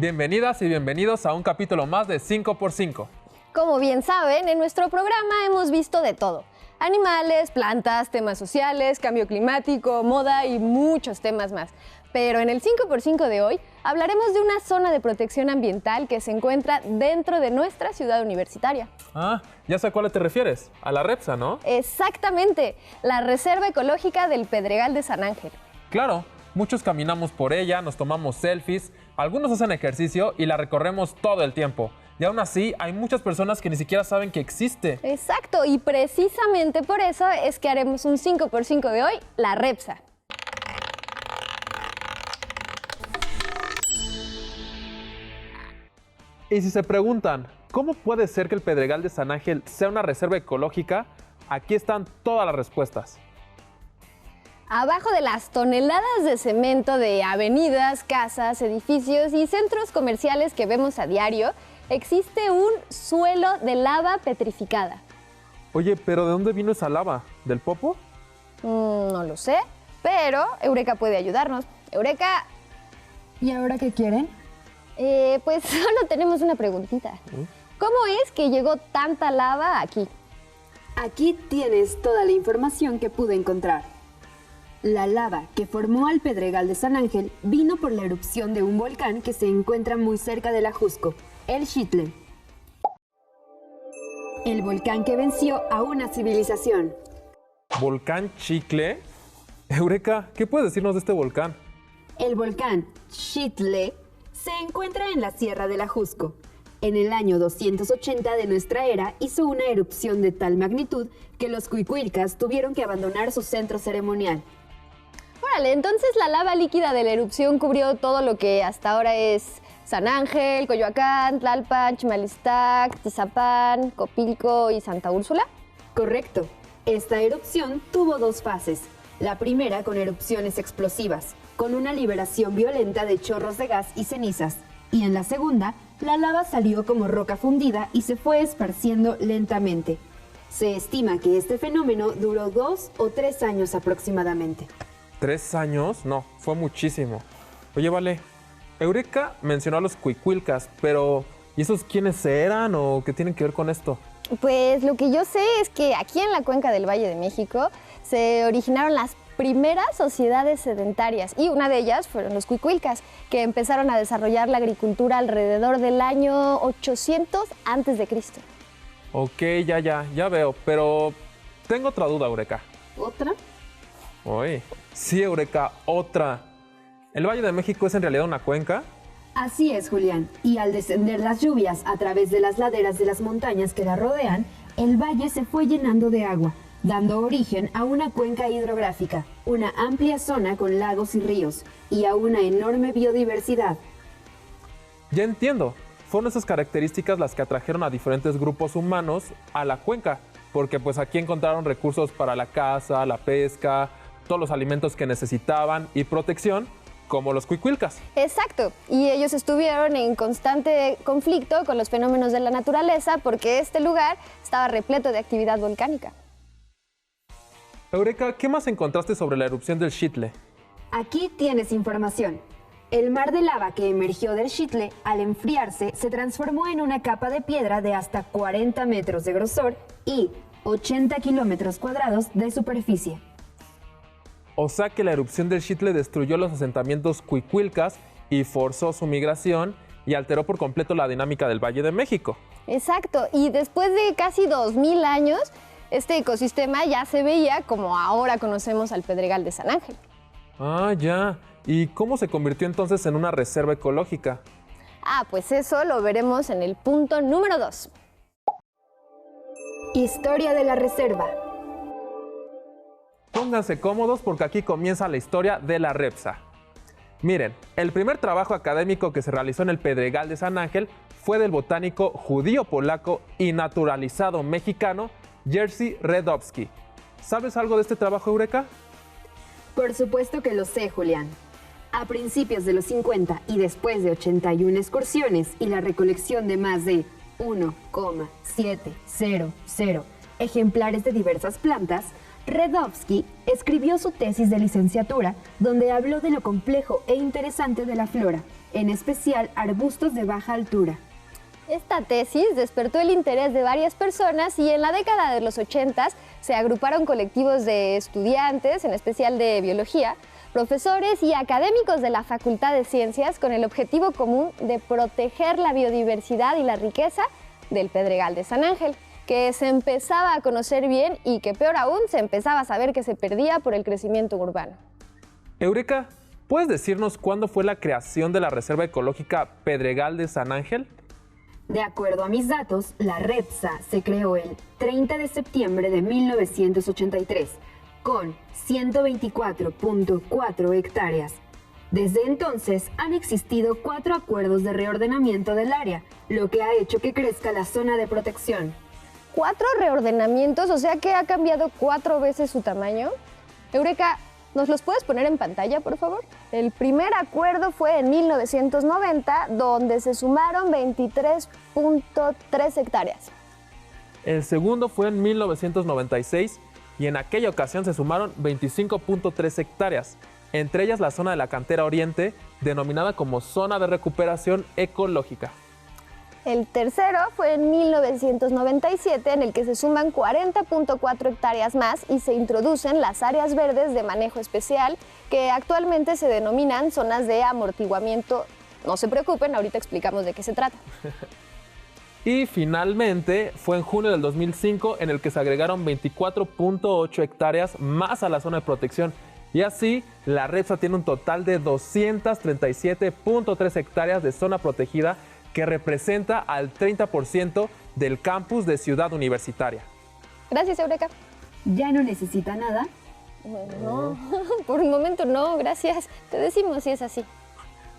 Bienvenidas y bienvenidos a un capítulo más de 5x5. Como bien saben, en nuestro programa hemos visto de todo. Animales, plantas, temas sociales, cambio climático, moda y muchos temas más. Pero en el 5x5 de hoy hablaremos de una zona de protección ambiental que se encuentra dentro de nuestra ciudad universitaria. Ah, ya sé a cuál te refieres. A la REPSA, ¿no? Exactamente, la Reserva Ecológica del Pedregal de San Ángel. Claro, muchos caminamos por ella, nos tomamos selfies, algunos hacen ejercicio y la recorremos todo el tiempo. Y aún así, hay muchas personas que ni siquiera saben que existe. Exacto, y precisamente por eso es que haremos un 5x5 de hoy, la REPSA. Y si se preguntan, ¿cómo puede ser que el Pedregal de San Ángel sea una reserva ecológica? Aquí están todas las respuestas. Abajo de las toneladas de cemento de avenidas, casas, edificios y centros comerciales que vemos a diario, existe un suelo de lava petrificada. Oye, ¿pero de dónde vino esa lava? ¿Del Popo? No lo sé, pero Eureka puede ayudarnos. Eureka, ¿Y ahora qué quieren? pues solo tenemos una preguntita. ¿Cómo es que llegó tanta lava aquí? Aquí tienes toda la información que pude encontrar. La lava que formó al Pedregal de San Ángel vino por la erupción de un volcán que se encuentra muy cerca del Ajusco, el Xitle. El volcán que venció a una civilización. ¿Volcán Chicle? Eureka, ¿qué puedes decirnos de este volcán? El volcán Xitle se encuentra en la Sierra del Ajusco. En el año 280 de nuestra era hizo una erupción de tal magnitud que los cuicuilcas tuvieron que abandonar su centro ceremonial. Órale, entonces la lava líquida de la erupción cubrió todo lo que hasta ahora es San Ángel, Coyoacán, Tlalpan, Chimalistac, Tizapán, Copilco y Santa Úrsula. Correcto. Esta erupción tuvo dos fases. La primera con erupciones explosivas, con una liberación violenta de chorros de gas y cenizas. Y en la segunda, la lava salió como roca fundida y se fue esparciendo lentamente. Se estima que este fenómeno duró 2 o 3 años aproximadamente. ¿3 años? No, fue muchísimo. Oye, vale, Eureka mencionó a los cuicuilcas, pero ¿y esos quiénes eran o qué tienen que ver con esto? Pues lo que yo sé es que aquí en la cuenca del Valle de México se originaron las primeras sociedades sedentarias y una de ellas fueron los cuicuilcas, que empezaron a desarrollar la agricultura alrededor del año 800 a.C. Ok, ya veo, pero tengo otra duda, Eureka. ¿Otra? Oye, sí, Eureka, otra. ¿El Valle de México es en realidad una cuenca? Así es, Julián. Y al descender las lluvias a través de las laderas de las montañas que la rodean, el valle se fue llenando de agua, dando origen a una cuenca hidrográfica, una amplia zona con lagos y ríos, y a una enorme biodiversidad. Ya entiendo. Fueron esas características las que atrajeron a diferentes grupos humanos a la cuenca, porque pues aquí encontraron recursos para la caza, la pesca, todos los alimentos que necesitaban y protección, como los cuicuilcas. Exacto, y ellos estuvieron en constante conflicto con los fenómenos de la naturaleza porque este lugar estaba repleto de actividad volcánica. Eureka, ¿qué más encontraste sobre la erupción del Xitle? Aquí tienes información. El mar de lava que emergió del Xitle, al enfriarse, se transformó en una capa de piedra de hasta 40 metros de grosor y 80 kilómetros cuadrados de superficie. O sea que la erupción del Xitle destruyó los asentamientos cuicuilcas y forzó su migración y alteró por completo la dinámica del Valle de México. Exacto, y después de casi 2000 años, este ecosistema ya se veía como ahora conocemos al Pedregal de San Ángel. Ah, ya. ¿Y cómo se convirtió entonces en una reserva ecológica? Ah, pues eso lo veremos en el punto número 2. Historia de la reserva. Pónganse cómodos porque aquí comienza la historia de la REPSA. Miren, el primer trabajo académico que se realizó en el Pedregal de San Ángel fue del botánico judío-polaco y naturalizado mexicano Jerzy Redowski. ¿Sabes algo de este trabajo, Eureka? Por supuesto que lo sé, Julián. A principios de los 50 y después de 81 excursiones y la recolección de más de 1,700 ejemplares de diversas plantas, Redovsky escribió su tesis de licenciatura, donde habló de lo complejo e interesante de la flora, en especial arbustos de baja altura. Esta tesis despertó el interés de varias personas y en la década de los 80 se agruparon colectivos de estudiantes, en especial de biología, profesores y académicos de la Facultad de Ciencias con el objetivo común de proteger la biodiversidad y la riqueza del Pedregal de San Ángel, que se empezaba a conocer bien y que peor aún se empezaba a saber que se perdía por el crecimiento urbano. Eureka, ¿puedes decirnos cuándo fue la creación de la Reserva Ecológica Pedregal de San Ángel? De acuerdo a mis datos, la REPSA se creó el 30 de septiembre de 1983, con 124.4 hectáreas. Desde entonces han existido 4 acuerdos de reordenamiento del área, lo que ha hecho que crezca la zona de protección. 4 reordenamientos, o sea que ha cambiado 4 veces su tamaño. Eureka, ¿nos los puedes poner en pantalla, por favor? El primer acuerdo fue en 1990, donde se sumaron 23.3 hectáreas. El segundo fue en 1996 y en aquella ocasión se sumaron 25.3 hectáreas, entre ellas la zona de la Cantera Oriente, denominada como Zona de Recuperación Ecológica. El tercero fue en 1997, en el que se suman 40.4 hectáreas más y se introducen las áreas verdes de manejo especial, que actualmente se denominan zonas de amortiguamiento. No se preocupen, ahorita explicamos de qué se trata. Y finalmente fue en junio del 2005 en el que se agregaron 24.8 hectáreas más a la zona de protección. Y así, la REPSA tiene un total de 237.3 hectáreas de zona protegida, que representa al 30% del campus de Ciudad Universitaria. Gracias, Eureka. ¿Ya no necesita nada? No, por un momento no, gracias. Te decimos si es así.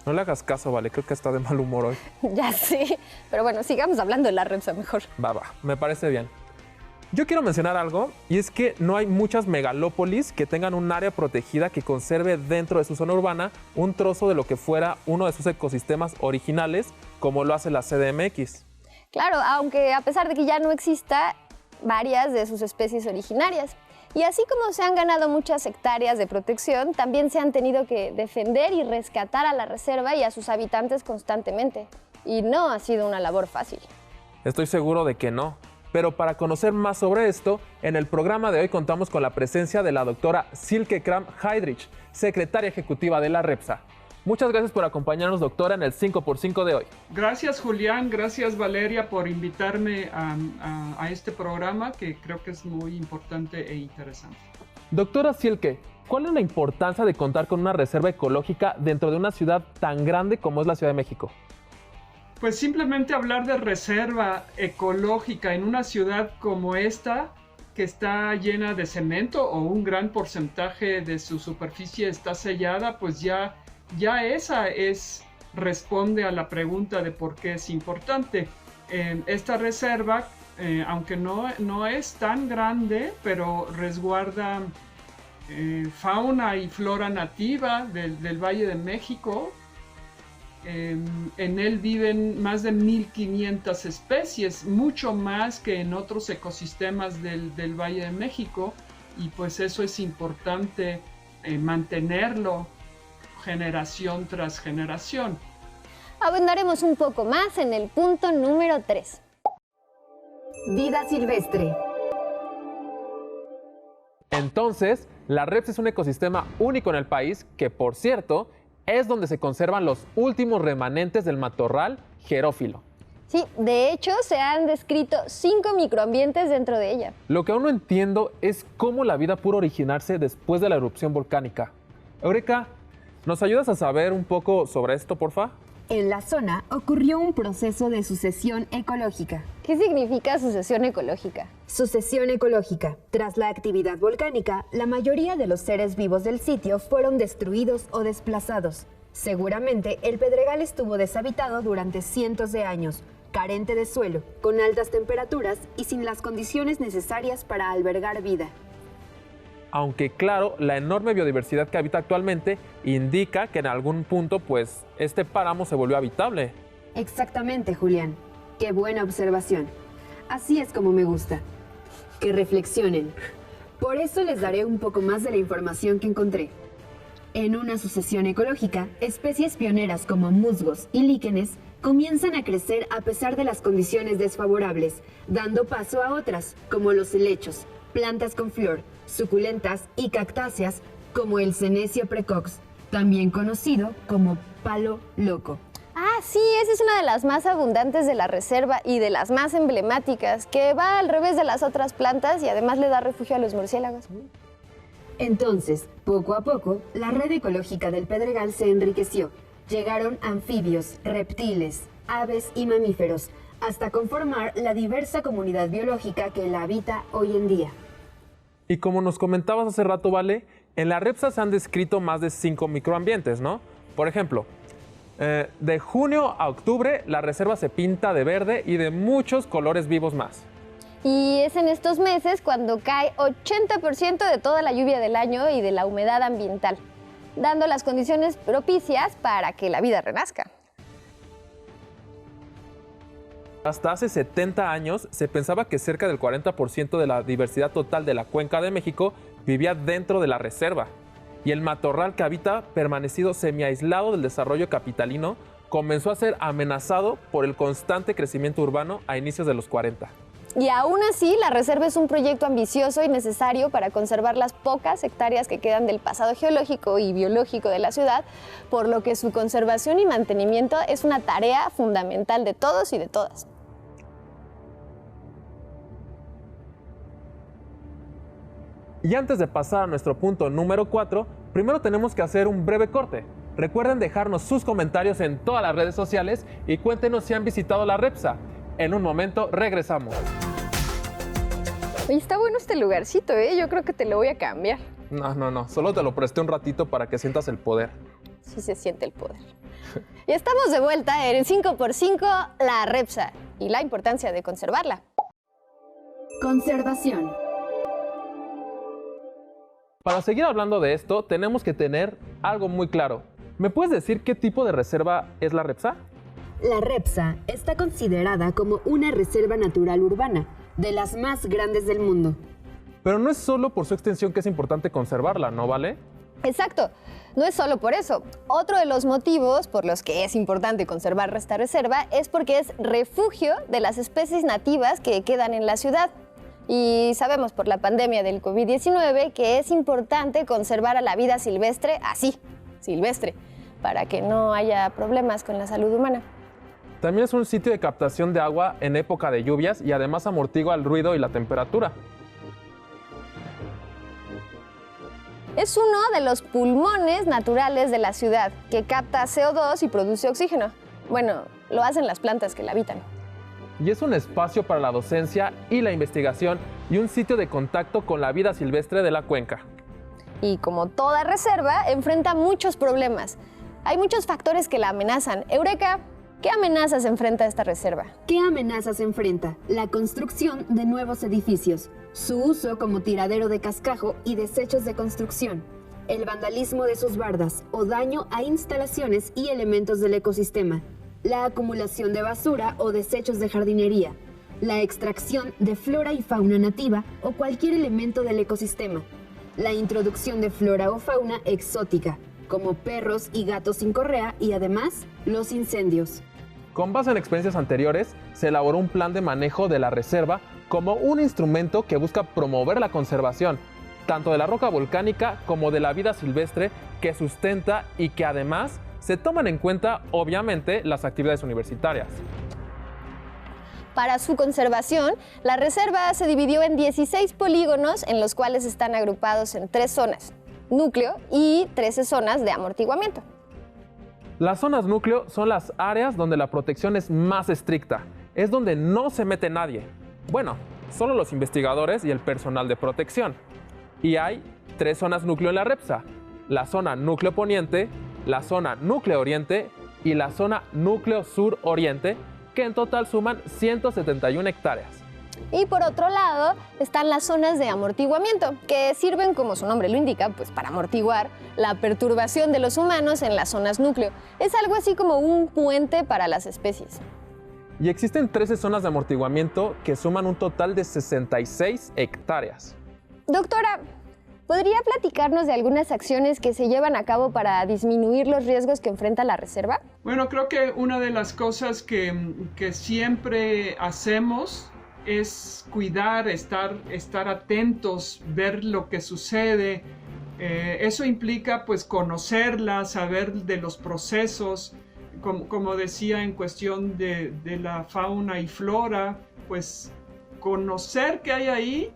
No le hagas caso, vale, creo que está de mal humor hoy. Ya sí, pero bueno, sigamos hablando de la REPSA mejor. Va, me parece bien. Yo quiero mencionar algo, y es que no hay muchas megalópolis que tengan un área protegida que conserve dentro de su zona urbana un trozo de lo que fuera uno de sus ecosistemas originales, como lo hace la CDMX. Claro, aunque a pesar de que ya no exista varias de sus especies originarias. Y así como se han ganado muchas hectáreas de protección, también se han tenido que defender y rescatar a la reserva y a sus habitantes constantemente. Y no ha sido una labor fácil. Estoy seguro de que no. Pero para conocer más sobre esto, en el programa de hoy contamos con la presencia de la doctora Silke Kram-Heydrich, secretaria ejecutiva de la REPSA. Muchas gracias por acompañarnos, doctora, en el 5x5 de hoy. Gracias, Julián. Gracias, Valeria, por invitarme a este programa, que creo que es muy importante e interesante. Doctora Silke, ¿cuál es la importancia de contar con una reserva ecológica dentro de una ciudad tan grande como es la Ciudad de México? Pues simplemente hablar de reserva ecológica en una ciudad como esta, que está llena de cemento o un gran porcentaje de su superficie está sellada, pues ya esa responde a la pregunta de por qué es importante. Esta reserva, aunque no es tan grande, pero resguarda fauna y flora nativa del Valle de México. En él viven más de 1.500 especies, mucho más que en otros ecosistemas del Valle de México, y pues eso es importante mantenerlo generación tras generación. Abundaremos un poco más en el punto número 3. Vida silvestre. Entonces, la REPSA es un ecosistema único en el país que, por cierto, es donde se conservan los últimos remanentes del matorral xerófilo. Sí, de hecho se han descrito 5 microambientes dentro de ella. Lo que aún no entiendo es cómo la vida pudo originarse después de la erupción volcánica. Eureka, ¿nos ayudas a saber un poco sobre esto, porfa? En la zona ocurrió un proceso de sucesión ecológica. ¿Qué significa sucesión ecológica? Sucesión ecológica. Tras la actividad volcánica, la mayoría de los seres vivos del sitio fueron destruidos o desplazados. Seguramente el Pedregal estuvo deshabitado durante cientos de años, carente de suelo, con altas temperaturas y sin las condiciones necesarias para albergar vida. Aunque claro, la enorme biodiversidad que habita actualmente indica que en algún punto, pues, este páramo se volvió habitable. Exactamente, Julián. Qué buena observación. Así es como me gusta. Que reflexionen. Por eso les daré un poco más de la información que encontré. En una sucesión ecológica, especies pioneras como musgos y líquenes comienzan a crecer a pesar de las condiciones desfavorables, dando paso a otras, como los helechos, plantas con flor, suculentas y cactáceas, como el Senecio precox, también conocido como palo loco. Ah, sí, esa es una de las más abundantes de la reserva y de las más emblemáticas, que va al revés de las otras plantas y además le da refugio a los murciélagos. Entonces, poco a poco, la red ecológica del Pedregal se enriqueció. Llegaron anfibios, reptiles, aves y mamíferos, hasta conformar la diversa comunidad biológica que la habita hoy en día. Y como nos comentabas hace rato, Vale, en la REPSA se han descrito más de 5 microambientes, ¿no? Por ejemplo, de junio a octubre la reserva se pinta de verde y de muchos colores vivos más. Y es en estos meses cuando cae 80% de toda la lluvia del año y de la humedad ambiental, dando las condiciones propicias para que la vida renazca. Hasta hace 70 años se pensaba que cerca del 40% de la diversidad total de la Cuenca de México vivía dentro de la reserva. Y el matorral que habita, permanecido semiaislado del desarrollo capitalino, comenzó a ser amenazado por el constante crecimiento urbano a inicios de los 40. Y aún así, la reserva es un proyecto ambicioso y necesario para conservar las pocas hectáreas que quedan del pasado geológico y biológico de la ciudad, por lo que su conservación y mantenimiento es una tarea fundamental de todos y de todas. Y antes de pasar a nuestro punto número 4, primero tenemos que hacer un breve corte. Recuerden dejarnos sus comentarios en todas las redes sociales y cuéntenos si han visitado la REPSA. En un momento regresamos. Oye, está bueno este lugarcito, ¿eh? Yo creo que te lo voy a cambiar. No, solo te lo presté un ratito para que sientas el poder. Sí se siente el poder. Y estamos de vuelta en el 5x5, la REPSA, y la importancia de conservarla. Conservación. Para seguir hablando de esto, tenemos que tener algo muy claro. ¿Me puedes decir qué tipo de reserva es la REPSA? La REPSA está considerada como una reserva natural urbana, de las más grandes del mundo. Pero no es solo por su extensión que es importante conservarla, ¿no, Vale? Exacto, no es solo por eso. Otro de los motivos por los que es importante conservar esta reserva es porque es refugio de las especies nativas que quedan en la ciudad. Y sabemos por la pandemia del COVID-19 que es importante conservar a la vida silvestre así, silvestre, para que no haya problemas con la salud humana. También es un sitio de captación de agua en época de lluvias y además amortigua el ruido y la temperatura. Es uno de los pulmones naturales de la ciudad, que capta CO2 y produce oxígeno. Bueno, lo hacen las plantas que la habitan. Y es un espacio para la docencia y la investigación y un sitio de contacto con la vida silvestre de la cuenca. Y como toda reserva, enfrenta muchos problemas. Hay muchos factores que la amenazan. Eureka, ¿qué amenazas enfrenta esta reserva? ¿Qué amenazas enfrenta? La construcción de nuevos edificios, su uso como tiradero de cascajo y desechos de construcción, el vandalismo de sus bardas o daño a instalaciones y elementos del ecosistema, la acumulación de basura o desechos de jardinería, la extracción de flora y fauna nativa o cualquier elemento del ecosistema, la introducción de flora o fauna exótica, como perros y gatos sin correa, y además los incendios. Con base en experiencias anteriores, se elaboró un plan de manejo de la reserva como un instrumento que busca promover la conservación, tanto de la roca volcánica como de la vida silvestre que sustenta y que además se toman en cuenta, obviamente, las actividades universitarias. Para su conservación, la reserva se dividió en 16 polígonos en los cuales están agrupados en 3 zonas, núcleo y 13 zonas de amortiguamiento. Las zonas núcleo son las áreas donde la protección es más estricta, es donde no se mete nadie. Bueno, solo los investigadores y el personal de protección. Y hay 3 zonas núcleo en la REPSA: la zona núcleo poniente, la zona núcleo oriente y la zona núcleo sur oriente, que en total suman 171 hectáreas. Y por otro lado están las zonas de amortiguamiento, que sirven, como su nombre lo indica, pues para amortiguar la perturbación de los humanos en las zonas núcleo. Es algo así como un puente para las especies. Y existen 13 zonas de amortiguamiento que suman un total de 66 hectáreas. Doctora, ¿podría platicarnos de algunas acciones que se llevan a cabo para disminuir los riesgos que enfrenta la reserva? Bueno, creo que una de las cosas que siempre hacemos es cuidar, estar atentos, ver lo que sucede. Eso implica pues conocerla, saber de los procesos, como decía en cuestión de la fauna y flora, pues conocer qué hay ahí,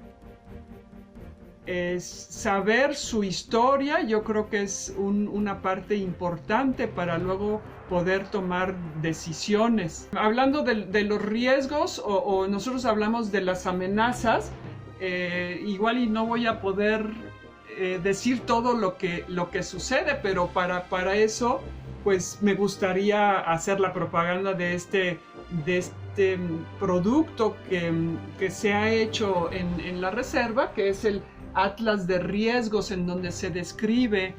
es saber su historia. Yo creo que es una parte importante para luego poder tomar decisiones. Hablando de los riesgos, o nosotros hablamos de las amenazas, igual y no voy a poder decir todo lo que sucede, pero para eso pues me gustaría hacer la propaganda de este producto que se ha hecho en la reserva, que es el Atlas de Riesgos, en donde se describe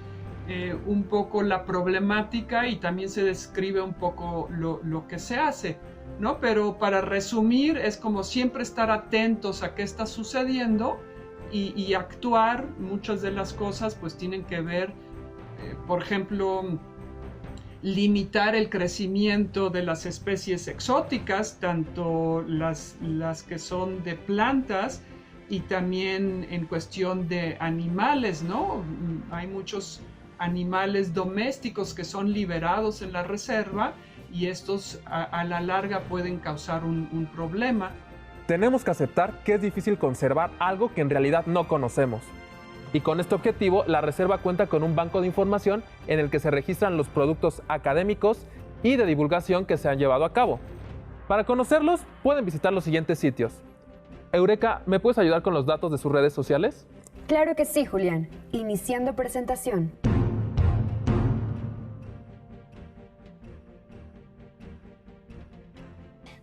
un poco la problemática y también se describe un poco lo que se hace, ¿no? Pero para resumir, es como siempre estar atentos a qué está sucediendo y actuar. Muchas de las cosas pues tienen que ver, por ejemplo, limitar el crecimiento de las especies exóticas, tanto las que son de plantas y también en cuestión de animales, ¿no? Hay muchos animales domésticos que son liberados en la reserva y estos a la larga pueden causar un problema. Tenemos que aceptar que es difícil conservar algo que en realidad no conocemos. Y con este objetivo, la reserva cuenta con un banco de información en el que se registran los productos académicos y de divulgación que se han llevado a cabo. Para conocerlos, pueden visitar los siguientes sitios. Eureka, ¿me puedes ayudar con los datos de sus redes sociales? Claro que sí, Julián. Iniciando presentación.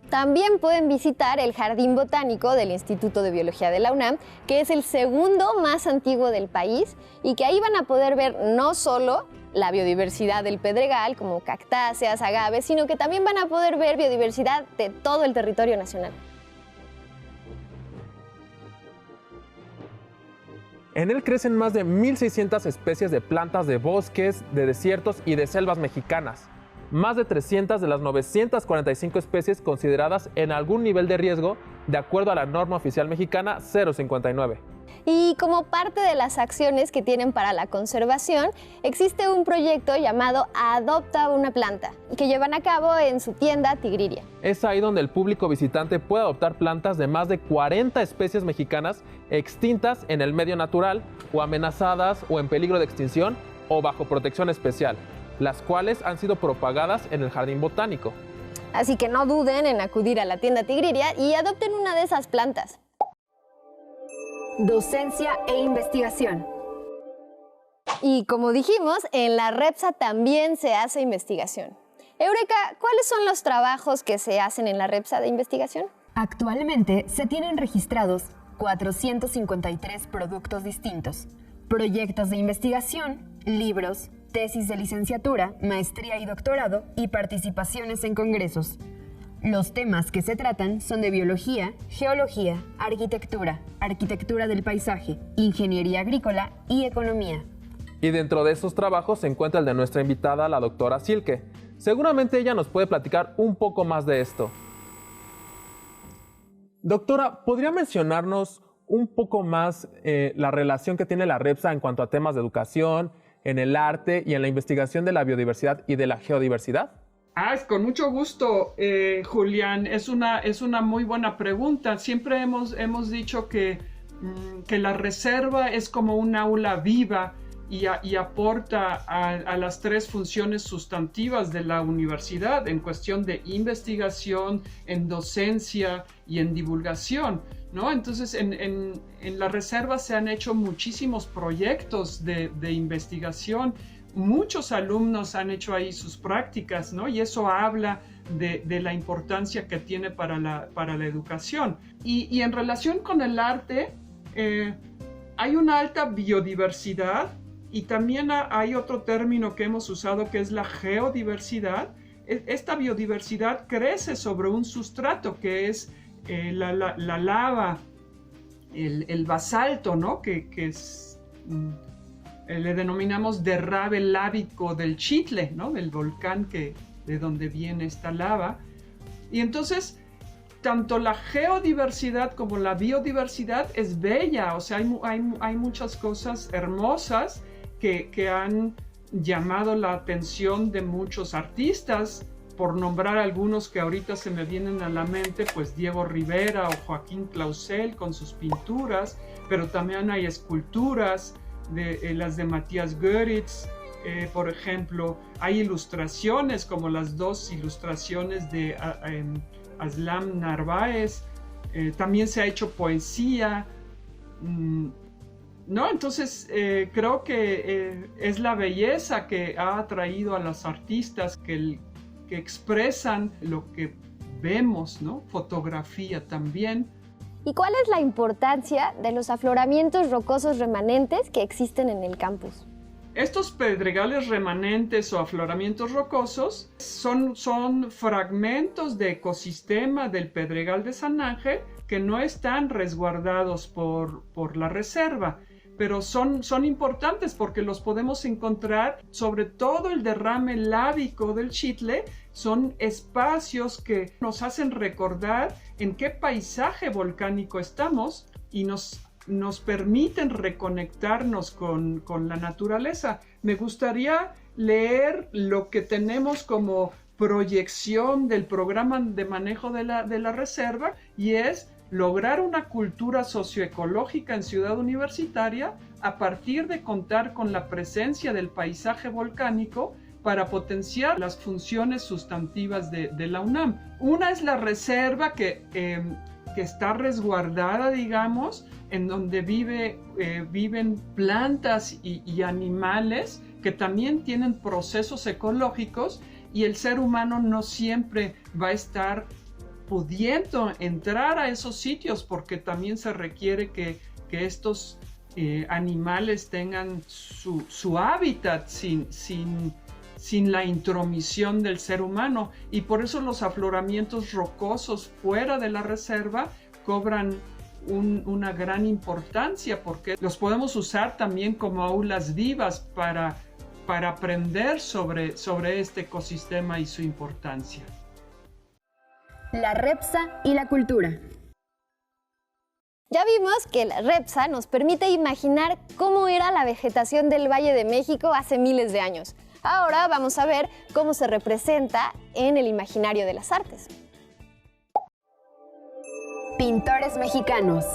También pueden visitar el Jardín Botánico del Instituto de Biología de la UNAM, que es el segundo más antiguo del país y que ahí van a poder ver no solo la biodiversidad del Pedregal, como cactáceas, agaves, sino que también van a poder ver biodiversidad de todo el territorio nacional. En él crecen más de 1,600 especies de plantas de bosques, de desiertos y de selvas mexicanas. Más de 300 de las 945 especies consideradas en algún nivel de riesgo, de acuerdo a la norma oficial mexicana 059. Y como parte de las acciones que tienen para la conservación, existe un proyecto llamado Adopta una planta, que llevan a cabo en su tienda Tigriria. Es ahí donde el público visitante puede adoptar plantas de más de 40 especies mexicanas extintas en el medio natural, o amenazadas, o en peligro de extinción, o bajo protección especial, las cuales han sido propagadas en el Jardín Botánico. Así que no duden en acudir a la tienda Tigriria y adopten una de esas plantas. Docencia e investigación. Y como dijimos, en la REPSA también se hace investigación. Eureka, ¿cuáles son los trabajos que se hacen en la REPSA de investigación? Actualmente se tienen registrados 453 productos distintos, proyectos de investigación, libros, tesis de licenciatura, maestría y doctorado y participaciones en congresos. Los temas que se tratan son de biología, geología, arquitectura, arquitectura del paisaje, ingeniería agrícola y economía. Y dentro de estos trabajos se encuentra el de nuestra invitada, la doctora Silke. Seguramente ella nos puede platicar un poco más de esto. Doctora, ¿podría mencionarnos un poco más la relación que tiene la REPSA en cuanto a temas de educación, en el arte y en la investigación de la biodiversidad y de la geodiversidad? Con mucho gusto, Julián. Es una muy buena pregunta. Siempre hemos dicho que la reserva es como un aula viva y aporta a las tres funciones sustantivas de la universidad en cuestión de investigación, en docencia y en divulgación, ¿no? Entonces, en la reserva se han hecho muchísimos proyectos de investigación. Muchos alumnos han hecho ahí sus prácticas, ¿no? Y eso habla de la importancia que tiene para la educación. Y en relación con el arte, hay una alta biodiversidad y también hay otro término que hemos usado que es la geodiversidad. Esta biodiversidad crece sobre un sustrato que es la lava el basalto, ¿no? Que es, le denominamos derrame lábico del Chitle, ¿no? Del volcán de donde viene esta lava. Y entonces, tanto la geodiversidad como la biodiversidad es bella, o sea, hay muchas cosas hermosas que han llamado la atención de muchos artistas. Por nombrar algunos que ahorita se me vienen a la mente, pues Diego Rivera o Joaquín Clausel con sus pinturas, pero también hay esculturas, las de Matías Goeritz, por ejemplo. Hay ilustraciones como las dos ilustraciones de Aslam Narváez. También se ha hecho poesía, ¿no? Entonces creo que es la belleza que ha atraído a los artistas que expresan lo que vemos, ¿no? Fotografía también. ¿Y cuál es la importancia de los afloramientos rocosos remanentes que existen en el campus? Estos pedregales remanentes o afloramientos rocosos son fragmentos de ecosistema del Pedregal de San Ángel que no están resguardados por la reserva, pero son importantes porque los podemos encontrar, sobre todo el derrame lábico del Chitle. Son espacios que nos hacen recordar en qué paisaje volcánico estamos y nos permiten reconectarnos con la naturaleza. Me gustaría leer lo que tenemos como proyección del programa de manejo de la reserva, y es lograr una cultura socioecológica en Ciudad Universitaria a partir de contar con la presencia del paisaje volcánico para potenciar las funciones sustantivas de la UNAM. Una es la reserva que está resguardada, digamos, en donde viven plantas y animales que también tienen procesos ecológicos, y el ser humano no siempre va a estar pudiendo entrar a esos sitios porque también se requiere que estos animales tengan su hábitat sin la intromisión del ser humano, y por eso los afloramientos rocosos fuera de la reserva cobran una gran importancia, porque los podemos usar también como aulas vivas para aprender sobre este ecosistema y su importancia. La REPSA y la cultura. Ya vimos que la REPSA nos permite imaginar cómo era la vegetación del Valle de México hace miles de años. Ahora vamos a ver cómo se representa en el imaginario de las artes. Pintores mexicanos.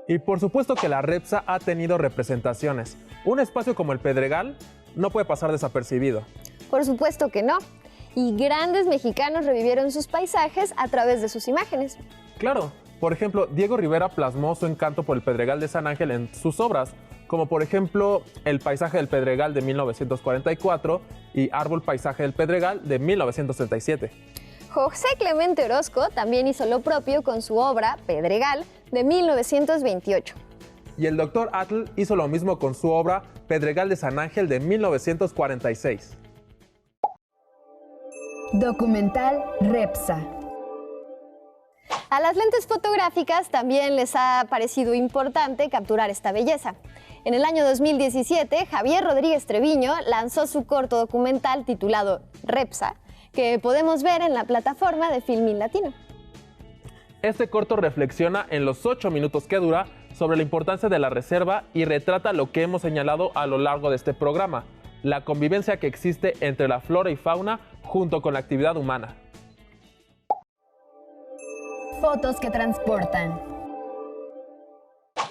Y por supuesto que la REPSA ha tenido representaciones. Un espacio como el Pedregal no puede pasar desapercibido. Por supuesto que no. Y grandes mexicanos revivieron sus paisajes a través de sus imágenes. Claro, por ejemplo, Diego Rivera plasmó su encanto por el Pedregal de San Ángel en sus obras, como por ejemplo El paisaje del Pedregal de 1944 y Árbol paisaje del Pedregal de 1937. José Clemente Orozco también hizo lo propio con su obra Pedregal de 1928. Y el Dr. Atl hizo lo mismo con su obra Pedregal de San Ángel de 1946. Documental REPSA. A las lentes fotográficas también les ha parecido importante capturar esta belleza. En el año 2017, Javier Rodríguez Treviño lanzó su corto documental titulado REPSA, que podemos ver en la plataforma de Filmin Latino. Este corto reflexiona en los 8 minutos que dura sobre la importancia de la reserva y retrata lo que hemos señalado a lo largo de este programa, la convivencia que existe entre la flora y fauna junto con la actividad humana. Fotos que transportan.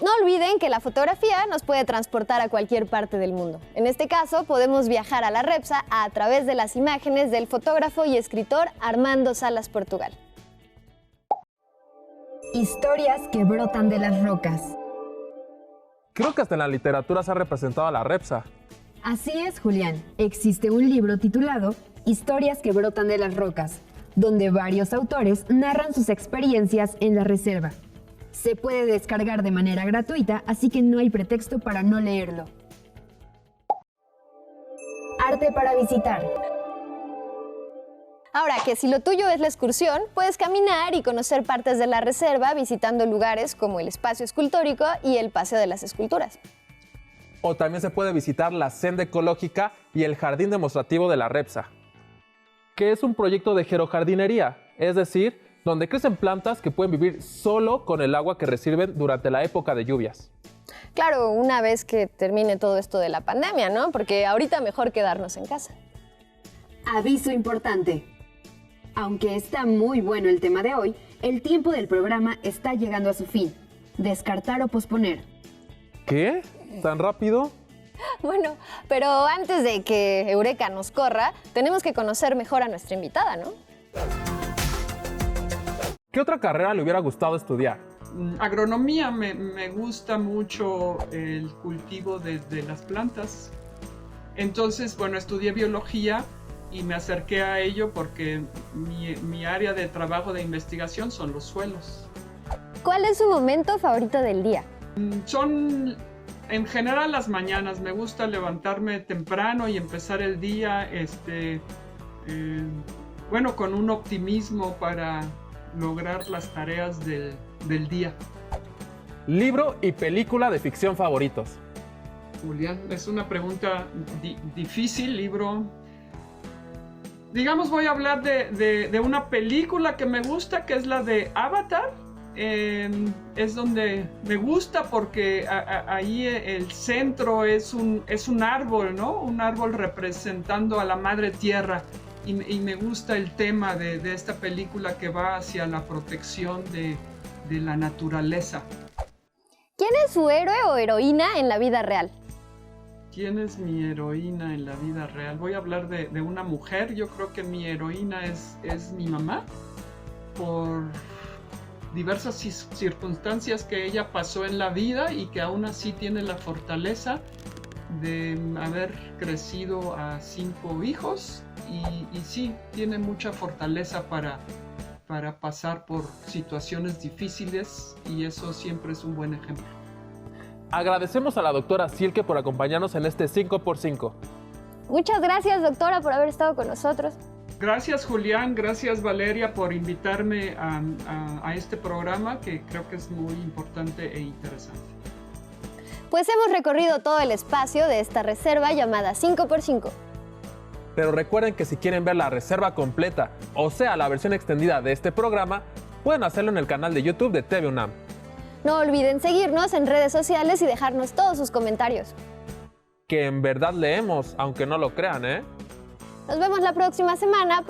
No olviden que la fotografía nos puede transportar a cualquier parte del mundo. En este caso, podemos viajar a la REPSA a través de las imágenes del fotógrafo y escritor Armando Salas Portugal. Historias que brotan de las rocas. Creo que hasta en la literatura se ha representado a la REPSA. Así es, Julián. Existe un libro titulado Historias que brotan de las rocas, donde varios autores narran sus experiencias en la reserva. Se puede descargar de manera gratuita, así que no hay pretexto para no leerlo. Arte para visitar. Ahora que si lo tuyo es la excursión, puedes caminar y conocer partes de la reserva visitando lugares como el espacio escultórico y el Paseo de las Esculturas. O también se puede visitar la senda ecológica y el jardín demostrativo de la Repsa, que es un proyecto de gerojardinería, es decir, donde crecen plantas que pueden vivir solo con el agua que reciben durante la época de lluvias. Claro, una vez que termine todo esto de la pandemia, ¿no? Porque ahorita mejor quedarnos en casa. Aviso importante. Aunque está muy bueno el tema de hoy, el tiempo del programa está llegando a su fin. Descartar o posponer. ¿Qué? ¿Tan rápido? Bueno, pero antes de que Eureka nos corra, tenemos que conocer mejor a nuestra invitada, ¿no? ¿Qué otra carrera le hubiera gustado estudiar? Agronomía, me gusta mucho el cultivo de las plantas. Entonces, bueno, estudié biología y me acerqué a ello porque mi área de trabajo de investigación son los suelos. ¿Cuál es su momento favorito del día? Son en general las mañanas. Me gusta levantarme temprano y empezar el día bueno, con un optimismo para lograr las tareas del día. ¿Libro y película de ficción favoritos? Julián, es una pregunta difícil. Libro. Digamos, voy a hablar de una película que me gusta, que es la de Avatar. Es donde me gusta porque ahí el centro es un árbol, ¿no? Un árbol representando a la madre tierra. Y me gusta el tema de esta película que va hacia la protección de la naturaleza. ¿Quién es su héroe o heroína en la vida real? ¿Quién es mi heroína en la vida real? Voy a hablar de una mujer. Yo creo que mi heroína es mi mamá, por diversas circunstancias que ella pasó en la vida y que aún así tiene la fortaleza de haber crecido a 5 hijos y sí, tiene mucha fortaleza para pasar por situaciones difíciles y eso siempre es un buen ejemplo. Agradecemos a la doctora Silke por acompañarnos en este 5x5. Muchas gracias, doctora, por haber estado con nosotros. Gracias, Julián, gracias, Valeria, por invitarme a este programa que creo que es muy importante e interesante. Pues hemos recorrido todo el espacio de esta reserva llamada 5x5. Pero recuerden que si quieren ver la reserva completa, o sea, la versión extendida de este programa, pueden hacerlo en el canal de YouTube de TV UNAM. No olviden seguirnos en redes sociales y dejarnos todos sus comentarios. Que en verdad leemos, aunque no lo crean, ¿eh? Nos vemos la próxima semana para